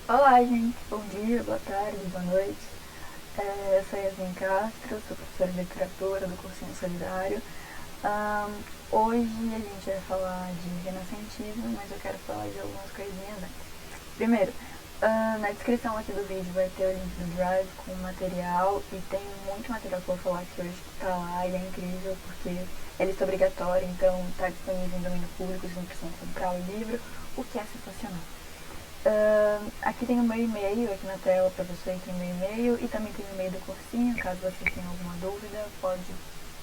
Olá, gente. Bom dia, boa tarde, boa noite. Eu sou Yasmin Castro, sou professora de literatura do Cursinho Solidário. Hoje a gente vai falar de renascentismo, mas eu quero falar de algumas coisinhas antes. Primeiro, na descrição aqui do vídeo vai ter o link do Drive com material, e tem muito material que eu vou falar aqui hoje que tá lá e é incrível porque é lista obrigatória, então tá disponível em domínio público, vocês não precisam comprar o livro, o que é sensacional. Aqui tem o meu e-mail, aqui na tela para vocês tem o meu e-mail, e também tem o e-mail do cursinho, caso vocês tenham alguma dúvida,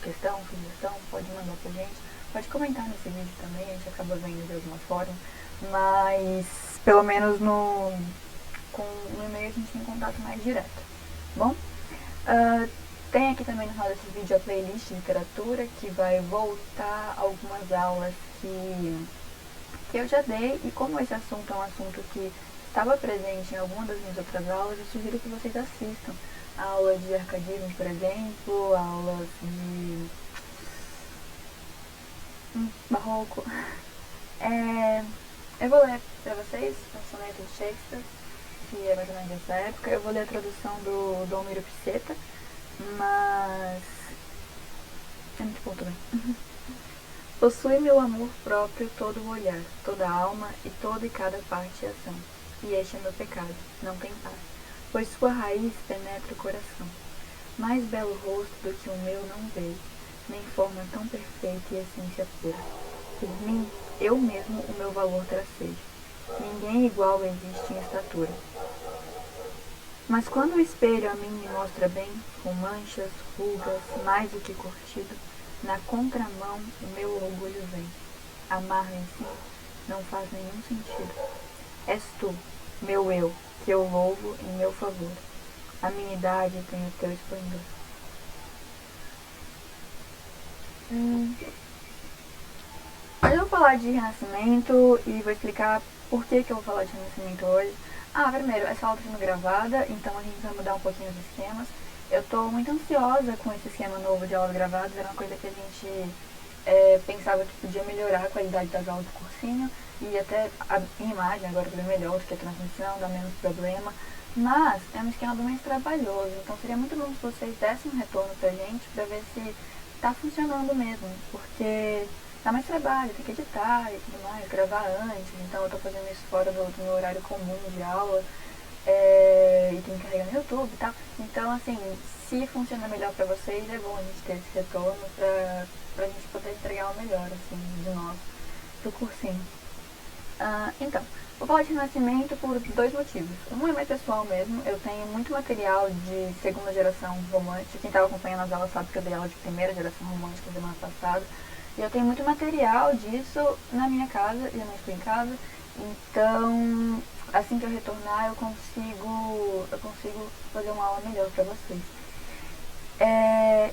questão, sugestão, pode mandar pra gente, pode comentar nesse vídeo também, a gente acaba vendo de alguma forma, mas pelo menos com o e-mail a gente tem contato mais direto, bom? Tem aqui também no final desse vídeo a playlist de literatura, que vai voltar algumas aulas que eu já dei, e como esse assunto é um assunto que estava presente em alguma das minhas outras aulas, eu sugiro que vocês assistam. A aula de arcadismo, por exemplo, aulas de barroco. Eu vou ler para vocês o soneto de Shakespeare, que é mais ou menos dessa época. Eu vou ler a tradução do Dom Miro Piceta, mas é muito bom também. Possui meu amor próprio todo o olhar, toda a alma e toda e cada parte e ação. E este é meu pecado, não tem paz, pois sua raiz penetra o coração. Mais belo rosto do que o meu não veio, nem forma tão perfeita e essência pura. Por mim, eu mesmo o meu valor tracejo. Ninguém igual existe em estatura. Mas quando o espelho a mim me mostra bem, com manchas, rugas, mais do que curtido, na contramão o meu orgulho vem. Amar em si não faz nenhum sentido. És tu, meu eu, que eu louvo em meu favor. A minha idade tem o teu esplendor. Hoje eu vou falar de renascimento e vou explicar por que eu vou falar de renascimento hoje. Primeiro, essa aula está sendo gravada, então a gente vai mudar um pouquinho os esquemas. Eu estou muito ansiosa com esse esquema novo de aulas gravadas, era uma coisa que a gente pensava que podia melhorar a qualidade das aulas do cursinho, e até a imagem agora vai melhor do que a transmissão, dá menos problema, mas é um esquema mais trabalhoso, então seria muito bom se vocês dessem um retorno pra gente, pra ver se tá funcionando mesmo, porque dá mais trabalho, tem que editar e tudo mais, gravar antes, então eu tô fazendo isso fora do meu horário comum de aula, e tem que carregar no YouTube e tal. Então, assim, se funciona melhor pra vocês, é bom a gente ter esse retorno pra gente poder entregar o melhor, assim, de nós, do cursinho. Então, vou falar de renascimento por dois motivos. Um é mais pessoal mesmo, eu tenho muito material de segunda geração romântica. Quem estava acompanhando as aulas sabe que eu dei aula de primeira geração romântica semana passada. E eu tenho muito material disso na minha casa, e eu não estou em casa. Então, assim que eu retornar, eu consigo fazer uma aula melhor para vocês.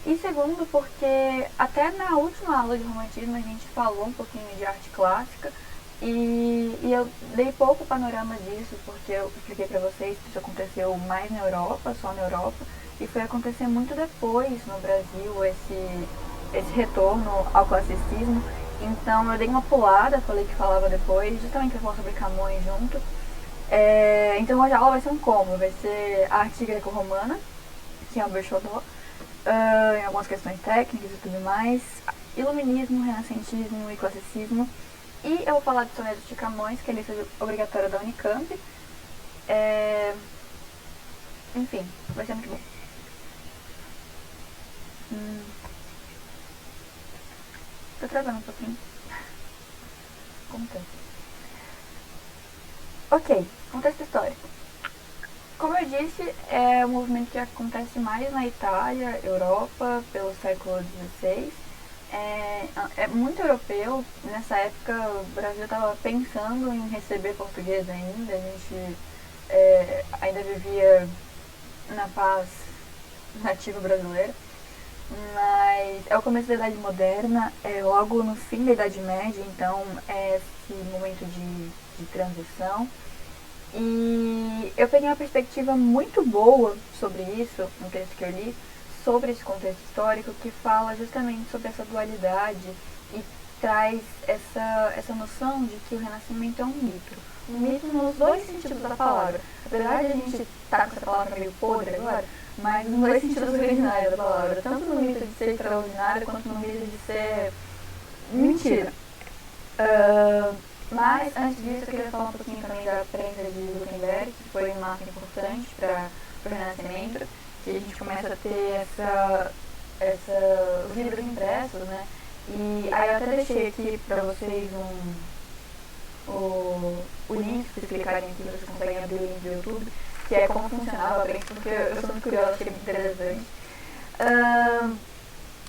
E segundo, porque até na última aula de romantismo a gente falou um pouquinho de arte clássica, e eu dei pouco panorama disso, porque eu expliquei pra vocês que isso aconteceu mais na Europa, só na Europa, e foi acontecer muito depois no Brasil esse retorno ao classicismo. Então eu dei uma pulada, falei que falava depois, justamente pra falar sobre Camões junto. Então hoje a aula vai ser um combo, vai ser arte greco-romana, que é o meu xodó, em algumas questões técnicas e tudo mais, iluminismo, renascentismo e classicismo. E eu vou falar de sonetos de Camões, que é a lista obrigatória da Unicamp. Enfim, vai ser muito bom. Tô travando um pouquinho. Acontece. Ok, contexto histórico. Como eu disse, é um movimento que acontece mais na Itália, Europa, pelo século XVI. É muito europeu. Nessa época o Brasil estava pensando em receber português ainda, a gente ainda vivia na paz nativa brasileira, mas é o começo da Idade Moderna, é logo no fim da Idade Média, então é esse momento de transição. E eu peguei uma perspectiva muito boa sobre isso, um texto que eu li, sobre esse contexto histórico, que fala justamente sobre essa dualidade e traz essa noção de que o Renascimento é um mito. Um mito nos dois sentidos da palavra. apesar de a gente estar com essa palavra meio podre agora, mas nos dois sentidos originários da palavra, tanto no mito de ser extraordinário quanto no mito de ser mentira. Mas antes disso eu queria falar um pouquinho também da prensa de Gutenberg, que foi um marco importante para o Renascimento, que a gente começa a ter os livros impressos, né? E aí eu até deixei aqui para vocês o link, se vocês clicarem aqui, vocês conseguem abrir o link do YouTube, que é como funcionava a prensa, porque eu sou muito curiosa, achei muito interessante.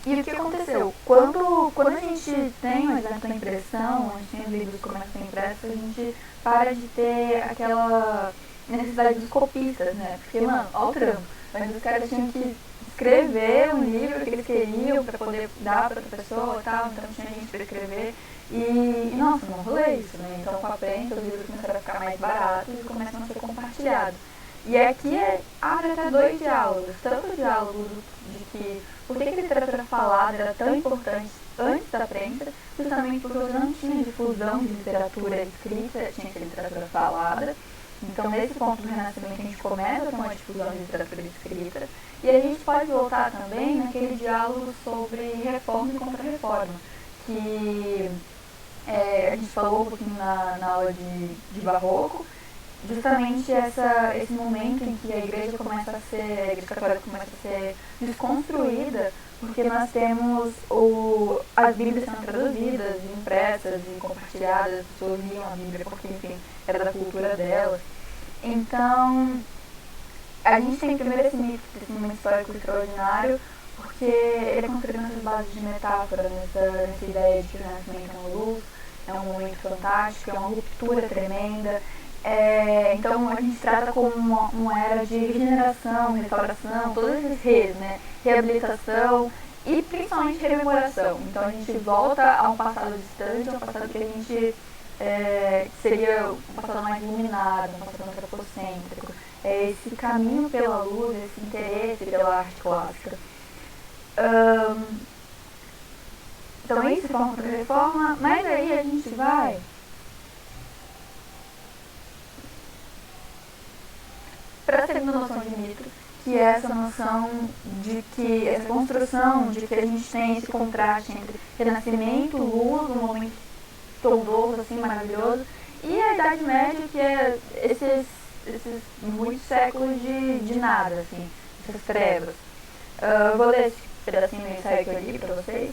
E o que aconteceu? Quando a gente tem um exemplo da impressão, a gente tem os livros que começam a ser impressos, a gente para de ter aquela necessidade dos copistas, né? Porque, mano, olha o trampo. Mas os caras tinham que escrever um livro que eles queriam para poder dar para outra pessoa e tal, então tinha gente para escrever. E nossa, não rolê isso, né? Então com a prensa os livros começaram a ficar mais baratos e começam a ser compartilhados. E aqui abre até dois diálogos, tanto o diálogo de que por que a literatura falada era tão importante antes da prensa, justamente porque você não tinha difusão de literatura escrita, tinha que ser literatura falada. Então, nesse ponto do Renascimento, a gente começa a ter uma difusão de literatura escrita. E a gente pode voltar também naquele diálogo sobre reforma e contra-reforma, que a gente falou um pouquinho na aula de Barroco, justamente esse momento em que a igreja católica começa a ser desconstruída, porque nós temos as Bíblias sendo traduzidas, impressas e compartilhadas, as pessoas liam a Bíblia porque, enfim, era da cultura delas. Então, a gente tem primeiro esse mito, esse momento histórico extraordinário, porque ele é construído nessas bases de metáfora, nessa ideia de que o Renascimento é uma luz, é um momento fantástico, é uma ruptura tremenda. Então a gente trata como uma era de regeneração, restauração, todos esses reis, né? Reabilitação e principalmente rememoração. Então a gente volta a um passado distante, a um passado que a gente seria um passado mais iluminado, um passado antropocêntrico. Esse caminho pela luz, esse interesse pela arte clássica. Então isso é uma reforma, mas aí a gente vai para a segunda noção de mito, que é essa noção de que, essa construção de que a gente tem esse contraste entre renascimento, luz, um momento estrondoso, assim, maravilhoso, e a Idade Média, que é esses muitos séculos de nada, assim, essas trevas. Vou ler esse pedacinho do ensaio que eu li para vocês.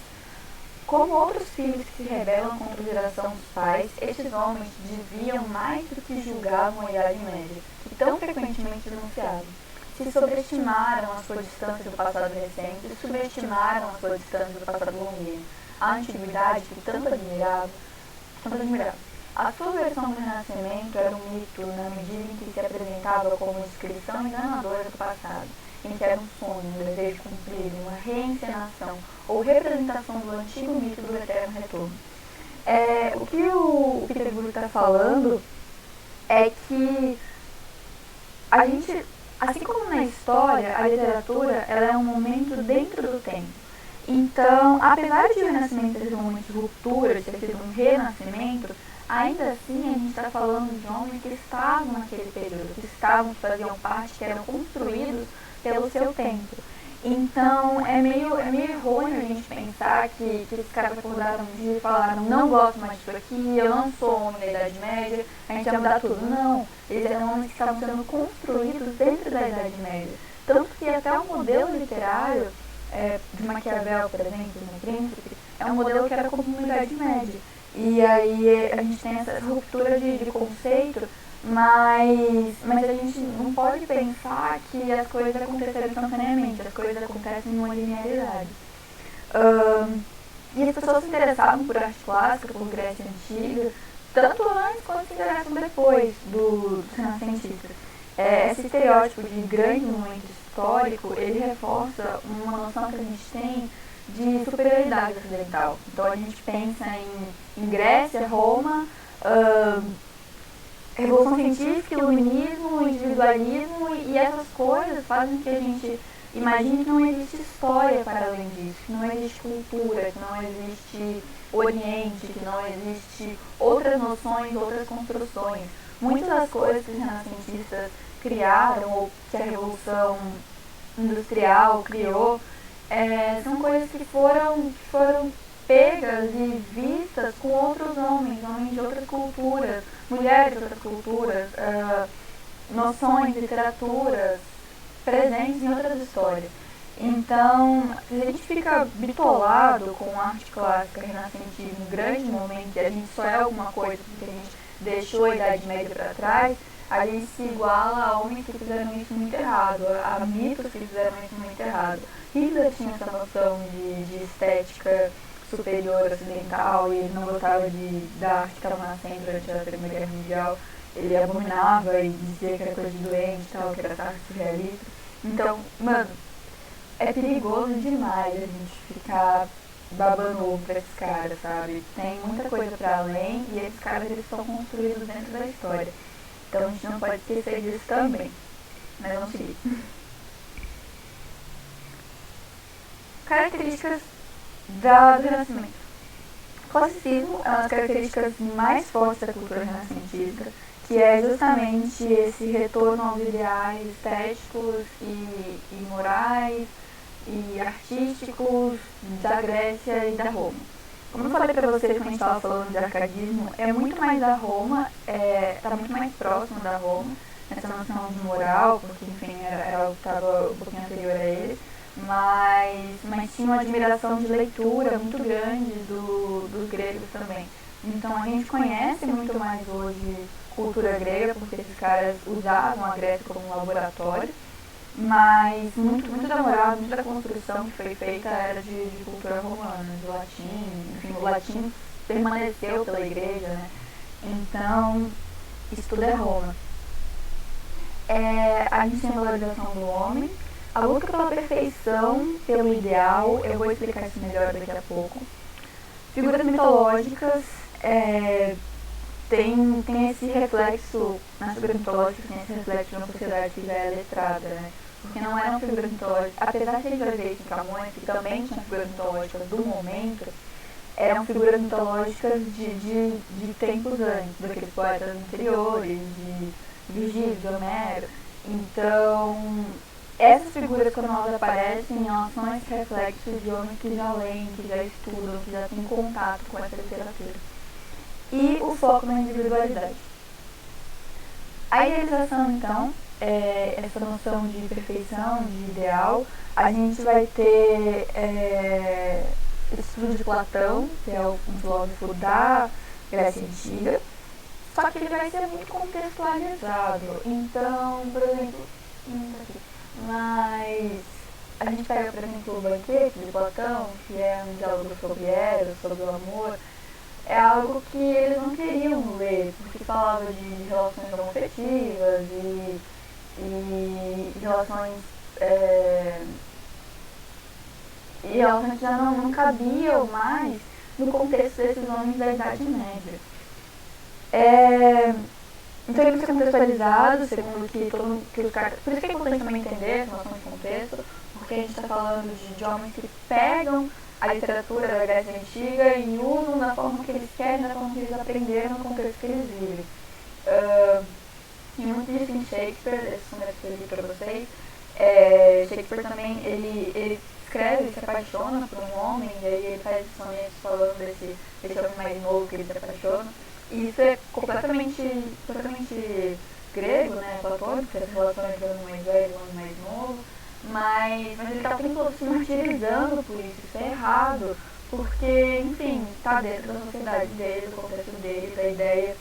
Como outros filhos que se rebelam contra a geração dos pais, estes homens desviam mais do que julgavam a Idade Média, que tão frequentemente denunciavam. Se sobreestimaram a sua distância do passado recente e subestimaram a sua distância do passado longínquo. A antiguidade que tanto admirava. A sua versão do Renascimento era um mito na medida em que se apresentava como descrição enganadora do passado, em que era um sonho, um desejo cumprido, uma reencenação ou representação do antigo mito do eterno retorno. O que o Peter Bruegel está falando é que a gente, assim como na história, a literatura ela é um momento dentro do tempo. Então, apesar de o Renascimento ter sido um momento de ruptura, de ter sido um renascimento, ainda assim a gente está falando de homens que estavam naquele período, que faziam parte, que eram construídos pelo seu tempo. Então é meio errôneo a gente pensar que esses caras acordaram um dia e falaram: não gosto mais disso aqui, eu não sou homem da Idade Média, a gente vai mudar tudo. Não, eles eram homens que estavam sendo construídos dentro da Idade Média. Tanto que até o modelo literário de Maquiavel, por exemplo, no Príncipe, é um modelo que era comum na Idade Média. E aí a gente tem essa ruptura de conceito, mas a gente não pode pensar que as coisas aconteceram instantaneamente, as coisas acontecem numa linearidade. E as pessoas se interessavam por arte clássica, por Grécia Antiga, tanto antes quanto se interessavam depois dos renascentistas. Esse estereótipo de grande momento histórico, ele reforça uma noção que a gente tem de superioridade ocidental. Então a gente pensa em Grécia, Roma, Revolução Científica, Iluminismo, Individualismo, e essas coisas fazem que a gente imagine que não existe história para além disso, que não existe cultura, que não existe Oriente, que não existe outras noções, outras construções. Muitas das coisas que os renascentistas criaram, ou que a Revolução Industrial criou, são coisas que foram pegas e vistas com outros homens, homens de outras culturas, mulheres de outras culturas, noções, literaturas, presentes em outras histórias. Então, se a gente fica bitolado com arte clássica, renascentismo, um grande momento, e a gente só é alguma coisa porque a gente deixou a Idade Média para trás, a gente se iguala a homens que fizeram isso muito errado, a mitos que fizeram isso muito errado. Hitler tinha essa noção de estética superior ocidental e ele não gostava da arte que estava nascendo durante a Segunda Guerra Mundial. Ele abominava e dizia que era coisa de doente e tal, que era essa arte surrealista. Então, mano, é perigoso demais a gente ficar babando ovo pra esses caras, sabe? Tem muita coisa pra além e esses caras eles são construídos dentro da história. Então a gente não pode esquecer disso também. Mas vamos seguir. Características do Renascimento. O classicismo é uma das características mais fortes da cultura renascentista, que é justamente esse retorno aos ideais estéticos e morais e artísticos da Grécia e da Roma. Como eu falei pra vocês quando a gente estava falando de arcadismo, é muito mais da Roma, está muito mais próximo da Roma, essa noção de moral, porque enfim era algo que estava um pouquinho anterior a ele, mas tinha uma admiração de leitura muito grande dos gregos também. Então a gente conhece muito mais hoje cultura grega, porque esses caras usavam a Grécia como um laboratório, mas muito da moral, muito da construção que foi feita era de cultura romana, de latim, enfim, o latim permaneceu pela igreja, né? Então, isso tudo é Roma. A gente tem a valorização do homem, a luta pela perfeição, pelo ideal, eu vou explicar isso melhor daqui a pouco. Figuras mitológicas, tem esse reflexo, nas figuras mitológicas tem esse reflexo de uma sociedade que já é letrada, né? Porque não eram figuras mitológicas, apesar de a gente vai ver isso em Camões, que também tinham figuras mitológicas do momento, eram figuras mitológicas de tempos antes, daqueles poetas anteriores, de Virgílio, de Homero. Então, essas figuras, quando elas aparecem, elas são esse reflexo de homens que já leem, que já estudam, que já têm contato com essa literatura. E o foco na individualidade. A idealização, então, essa noção de perfeição, de ideal, a gente vai ter estudo de Platão, que é um filósofo da Grécia Antiga, só que ele vai ser muito contextualizado. Então, por exemplo, mas a gente pega, por exemplo, o Banquete de Platão, que é um diálogo sobre Eros, sobre o amor, é algo que eles não queriam ler, porque falava de relações homoafetivas e relações que já não cabiam mais no contexto desses homens da Idade Média. Então ele precisa ser contextualizado, segundo que os caras... Por isso que é importante também entender essa noção de contexto, porque a gente está falando de homens que pegam a literatura da Grécia Antiga e usam da forma que eles querem, da forma que eles aprenderam, no contexto que eles vivem. E muito disso em Shakespeare, esses são meus que eu li para vocês. Shakespeare também, ele escreve, ele se apaixona por um homem, e aí ele faz esses sonetos falando desse homem mais novo que ele se apaixona. E isso é completamente grego, né, platônico, essa relação entre o homem mais velho e o homem mais novo. Mas ele está o tempo todo se martirizando por isso é errado, porque, enfim, está dentro da sociedade dele, do contexto dele, da ideia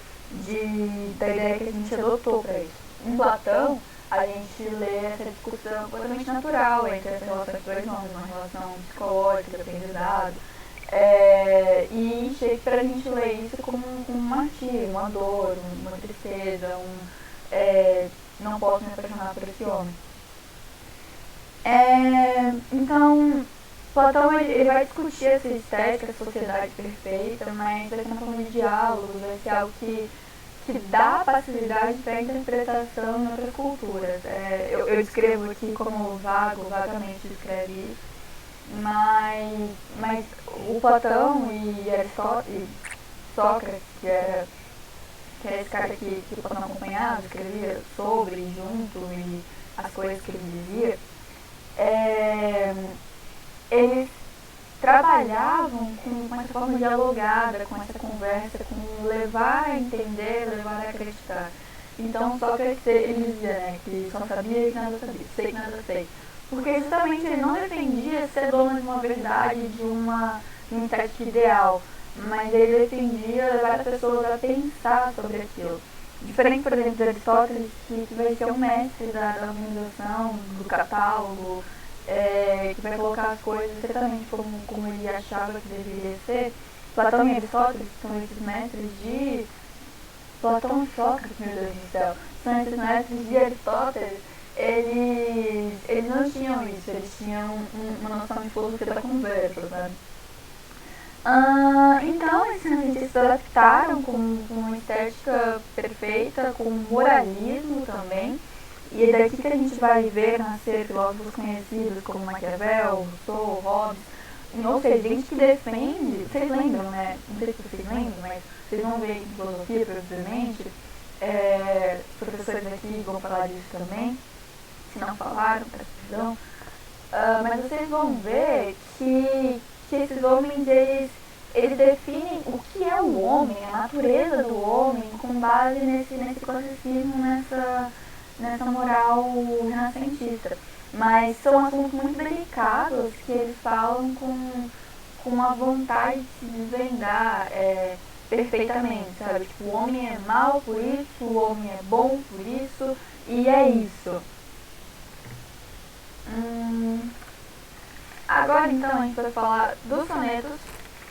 que a gente adotou para isso. Em Platão, a gente lê essa discussão completamente natural entre essa relação entre dois homens, uma relação psicológica, de aprendizado. E em Shakespeare a gente lê isso como um martírio, uma dor, uma tristeza, não posso me apaixonar por esse homem. Então, Platão ele vai discutir essa estética, essa sociedade perfeita, mas vai ser uma forma de diálogo, vai ser algo que que dá facilidade para interpretação em outras culturas. Eu descrevo aqui como vagamente escreve isso, mas o Platão e Aristóteles, Sócrates, que era esse cara que o Platão acompanhava, escrevia sobre, junto, e as coisas que ele dizia, eles trabalhavam com essa forma dialogada, com essa conversa, com levar a entender, levar a acreditar. Então, Sócrates, ele dizia, né, que só sabia que nada sabia, sei que nada sei. Porque justamente ele não defendia ser dono de uma verdade, de um estética ideal, mas ele defendia levar as pessoas a pensar sobre aquilo. Diferente, por exemplo, de Aristóteles, que vai ser um mestre da organização, do catálogo, que vai colocar as coisas exatamente como ele achava que deveria ser. Platão e Aristóteles são esses mestres de... Platão e Sócrates, meu Deus do céu, são esses mestres de Aristóteles. Eles não tinham isso, eles tinham uma noção de filosofia da conversa, sabe? Então, esses cientistas se adaptaram com uma estética perfeita, com moralismo também. E é daqui que a gente vai ver nascer filósofos conhecidos como Maquiavel, Rousseau, Hobbes, ou seja, gente que defende, vocês lembram, né? Não sei se vocês lembram, mas vocês vão ver em filosofia, provavelmente, os professores aqui vão falar disso também, se não falaram, peço perdão, mas vocês vão ver que esses homens, eles definem o que é o homem, a natureza do homem, com base nesse classicismo, nessa moral renascentista. Mas são assuntos muito delicados que eles falam com uma vontade de se desvendar perfeitamente, sabe? Tipo, o homem é mau por isso, o homem é bom por isso, e é isso. Agora, então, a gente vai falar dos sonetos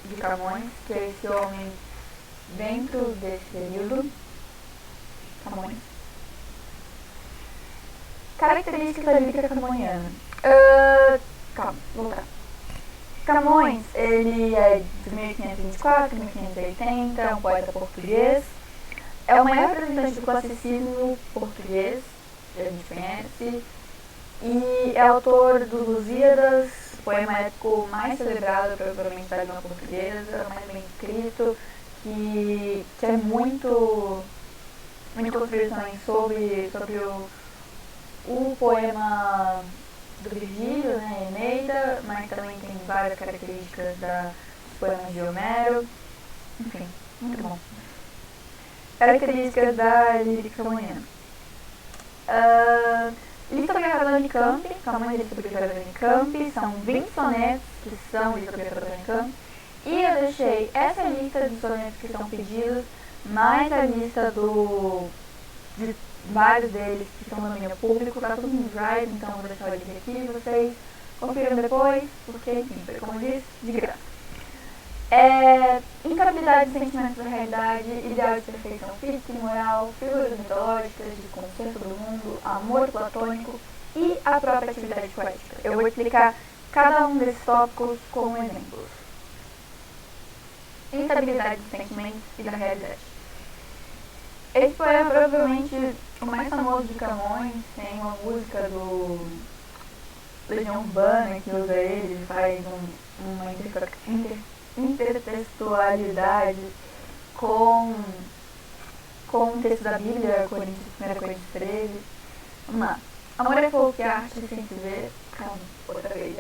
de Camões, que é esse homem dentro desse período. Camões. Características da lírica camoniana. Calma, vou voltar. Camões, ele é de 1524 a 1580, é um poeta português. É o maior representante do classicismo português, que a gente conhece. E é autor dos Lusíadas, poema épico mais celebrado, provavelmente, da língua portuguesa, mais bem escrito, que é muito construído também sobre o poema do Virgílio, né, Eneida, mas também tem várias características dos poemas de Homero. Enfim, muito bom. Características da lírica camoniana. Lista obrigatória da Unicamp, Camões e Lista obrigatória da Unicamp, são 20 sonetos que são lista obrigatória da Unicamp. E eu deixei essa lista de sonetos que são pedidos, mais a lista de vários deles que são no domínio público, tá tudo no Drive, então eu vou deixar o link aqui, vocês confiram depois, porque, enfim, como eu disse, de graça. Incapabilidade de sentimentos da realidade, ideal de perfeição física e moral, figuras mitológicas, de conceito do mundo, amor platônico e a própria atividade poética. Eu vou explicar cada um desses tópicos com exemplos. Instabilidade dos sentimentos e da realidade. Esse poema é provavelmente o mais famoso de Camões, tem uma música do Legião Urbana que usa ele, faz uma intertextualidade com o texto da Bíblia, 1 Coríntios 13. Vamos lá. Amor é fogo que arde sem se ver. Calma, outra vez.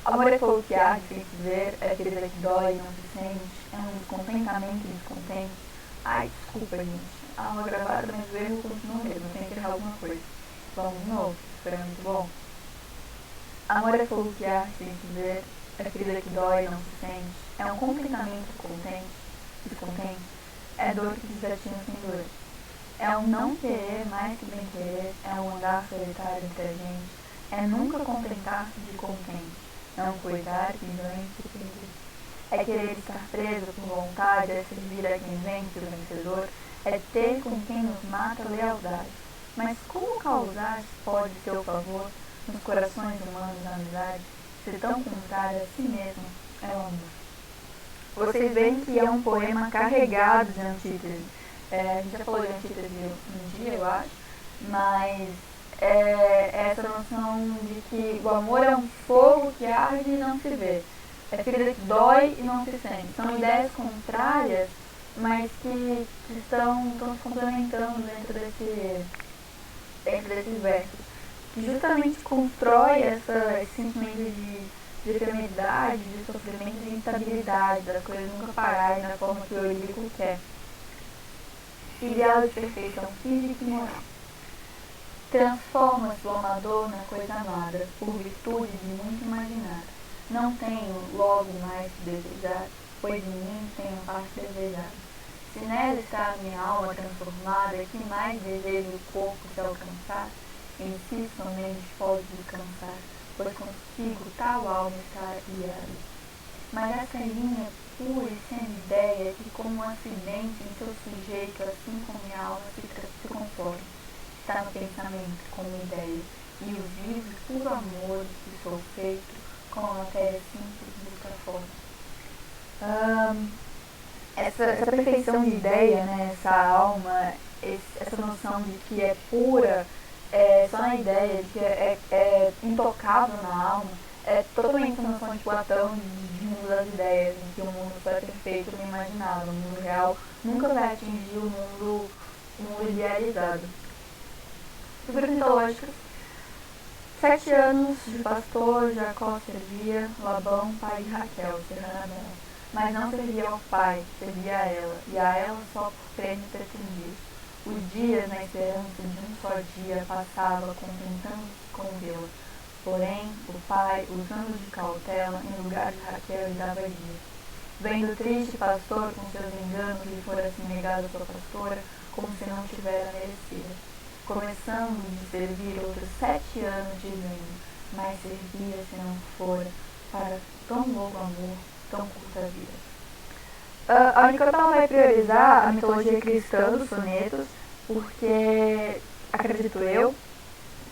Amor é fogo que arde sem se ver, é ferida que dói e não se sente, é um descontentamento descontente. Ai, desculpa, gente. A aula gravada, mas o erro continua mesmo, tem que errar alguma coisa. Vamos de novo, foi muito bom. Amor é fogo que arde sem se ver, é ferida que dói e não se sente, é um contentamento descontente, é dor que desatina sem dor. É um não querer mais que bem querer, é um andar solitário entre a gente, é nunca contentar-se de contente, é um cuidar ignorante e perdido. É querer estar preso com vontade, é servir a quem vence o vencedor, é ter com quem nos mata lealdade. Mas como causar pode seu favor nos corações humanos a amizade, ser tão contrária a si mesmo é o amor. Vocês veem que é um poema carregado de antítese. A gente já falou de antítese um dia, eu acho, mas essa noção de que o amor é um fogo que arde e não se vê. É ferida que dói e não se sente. São ideias contrárias, mas que estão se complementando dentro desses versos. Que justamente constrói esse sentimento de efemeridade, de sofrimento, de instabilidade, das coisas nunca pararem da forma que o lírico quer. Ideal de perfeição física e moral. Transforma-se o amador na coisa amada, por virtude de muito imaginada. Não tenho logo mais que desejar, pois em mim tenho parte desejada. Se nela está a minha alma transformada, que mais desejo o corpo se alcançar? Em si somente pode descansar, pois consigo tal alma está guiada. Mas essa linha pura e sem ideia, que como um acidente em seu sujeito, assim como minha alma se conforma, está no pensamento como ideia, e o vivo e puro amor que sou feito, com a matéria simples busca forma. Essa perfeição de ideia, né, essa alma, essa noção de que é pura, só na ideia, de que é intocável na alma, é totalmente essa noção de Platão de mundo das ideias, em que o mundo só é perfeito no imaginável, o mundo real nunca vai atingir o mundo idealizado. Figuras mitológicas. 7 anos de pastor, Jacó servia Labão, pai de Raquel, serrana dela. Mas não servia ao pai, servia a ela, e a ela só por prêmio pretendia. Os dias, na esperança de um só dia, passava contentando-se com vê-la. Porém, o pai, usando de cautela, em lugar de Raquel, lhe dava dia. Vendo o triste pastor com seus enganos, lhe fora assim negada sua pastora, como se não tivera merecida. Começando de servir outros 7 anos, dizendo, mas servia se não fora para tão louco amor, tão curta vida. A Unicamp vai priorizar a mitologia cristã dos sonetos, porque, acredito eu,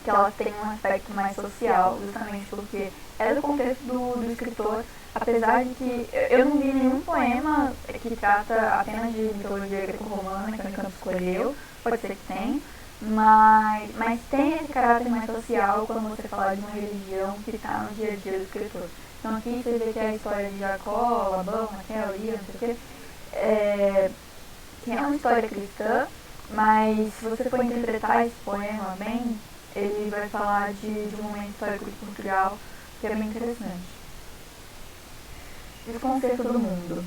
que elas têm um aspecto mais social, justamente porque é do contexto do escritor, apesar de que eu não vi nenhum poema que trata apenas de mitologia greco-romana que a Unicamp escolheu, pode ser que tenha, mas tem esse caráter mais social quando você fala de uma religião que está no dia a dia do escritor. Então aqui você vê que a história de Jacó, Labão, Raquel, Lia, não sei o quê, que é uma história cristã, mas se você for interpretar esse poema bem, ele vai falar de um momento histórico de Portugal que é bem interessante. Desconcerto do mundo.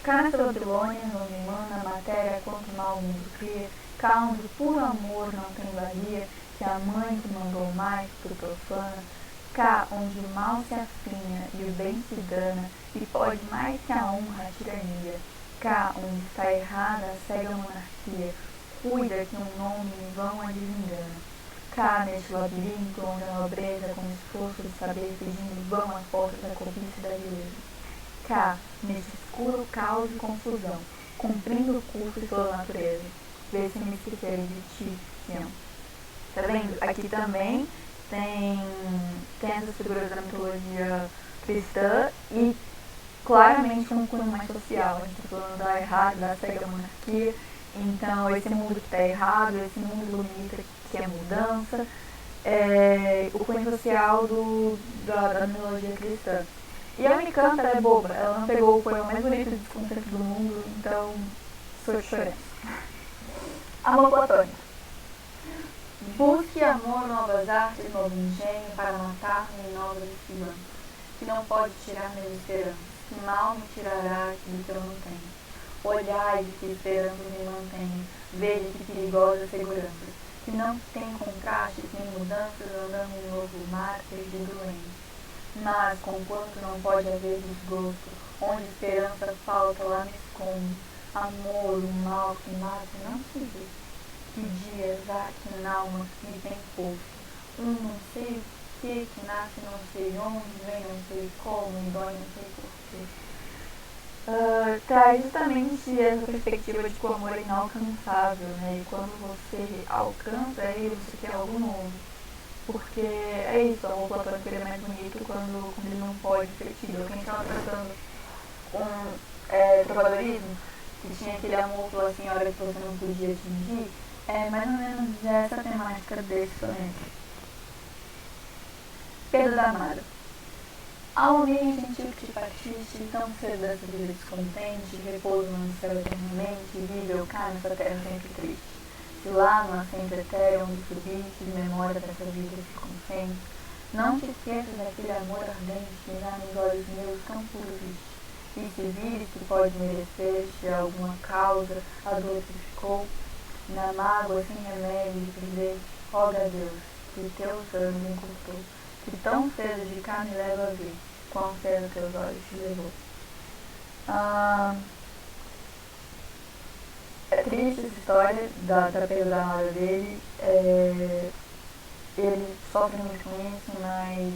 Cá nessa Babilônia, onde emana a matéria quanto mal o mundo cria, cá onde puro amor não tem valia, que a mãe que mandou mais pro profana, cá onde o mal se afinha e o bem se dana, e pode mais que a honra a tirania, cá onde está errada a cega monarquia, cuida que um nome em vão a desengana. Cá neste labirinto onde a nobreza com esforço de saber pedindo vão às portas da cobiça e da beleza. Cá, nesse escuro caos e confusão, cumprindo o curso de toda a natureza. Vê se me esquecerem de ti, Sião. Tá vendo? Aqui também tem essas figuras da mitologia cristã e claramente um cunho mais social. A gente tá falando da errada, da cega monarquia. Então, esse mundo que está errado, esse mundo iluminista que é mudança, o cunho social da mitologia cristã. E a Unicamp, ela é boba, ela não pegou o poema mais bonito de desconcerto do mundo, então sou diferente. Amor platônico. Busque amor, novas artes, novo engenho, para matar-me em novas esperanças, que não pode tirar minhas esperanças, que mal me tirará aquilo que eu não tenho. Olhai de que esperanças me mantenho, veja que perigosas seguranças, que não tem contrastes nem mudanças, andando em novo mar, perdido lento. Mas, conquanto não pode haver desgosto, onde esperança falta, lá me esconde. Amor, o mal que mata, não se vê. Que dias há que n'alma me tem posto. Não sei o que nasce não sei onde, vem não sei como, dói não sei porquê. Traz justamente essa perspectiva de que o amor é inalcançável, né? E quando você alcança ele, você quer algo novo. Porque é isso, o amor platônico é mais bonito quando ele não pode ser tido. O que a gente estava tratando com trovadorismo, que tinha aquele amor pela senhora que você não podia atingir. É mais ou menos essa temática desse soneto. Pedro da Amaro. Alminha gentil que te partiste, tão cedo dessa vida descontente, repouso no céu eternamente, vive ou cá nessa terra sempre triste. Se lá no assento etéreo onde subiste, de memória dessa vida se consciente, não te esqueças daquele amor ardente que já nos olhos meus tão puro viste. E se vires que pode merecer-te alguma causa, a dor que ficou, na mágoa sem remédio de perder, roga a Deus, que teus anos me encurtou, que tão cedo de cá me leva a ver, quão cedo teus olhos te levou. É triste essa história da Pedro da Amaro dele, ele sofre muito com isso, mas...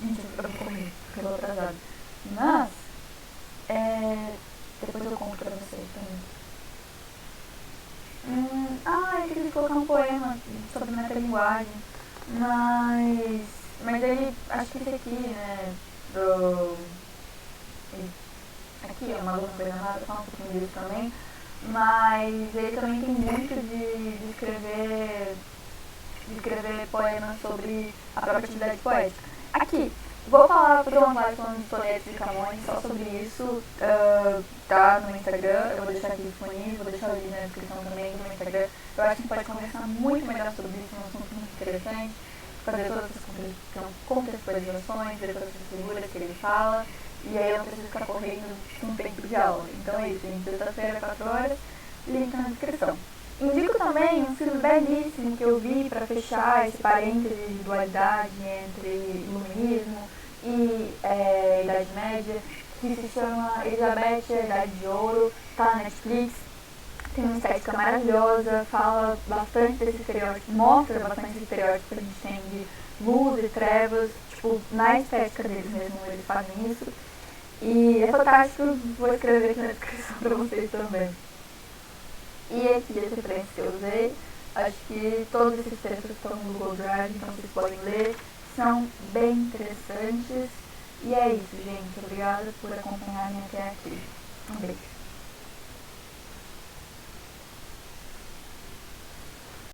Gente, eu vou correr, porque eu vou atrasado. Mas, depois eu conto pra vocês também. Eu queria colocar um poema sobre metalinguagem, mas ele, acho que esse aqui, né, aqui é uma aluna programada, fala um pouquinho disso também, mas ele também tem muito de escrever poemas sobre a própria atividade poética. Aqui, vou fazer uma live falando de sonetos de Camões, só sobre isso, tá no Instagram, eu vou deixar aqui disponível, vou deixar o link na descrição também do meu Instagram. Eu acho que a gente pode conversar muito melhor sobre isso, é um assunto muito interessante, fazer todas essas contextualizações, ver todas essas figuras que ele fala, e aí eu não preciso ficar correndo com tempo de aula. Então é isso, gente, sexta-feira, 4 horas, link na descrição. Indico também um filme belíssimo que eu vi para fechar esse parêntese de dualidade entre iluminismo e Idade Média, que se chama Elizabeth e a Idade de Ouro, tá na Netflix, tem uma estética maravilhosa, fala bastante desse estereótipo, mostra bastante esse estereótipo que a gente tem de luz e trevas, tipo, na estética deles mesmo, eles fazem isso, e é fantástico, vou escrever aqui na descrição para vocês também. E aqui as referências que eu usei, acho que todos esses textos estão no Google Drive, então vocês podem ler, são bem interessantes. E é isso, gente. Obrigada por acompanharem até aqui. Um beijo.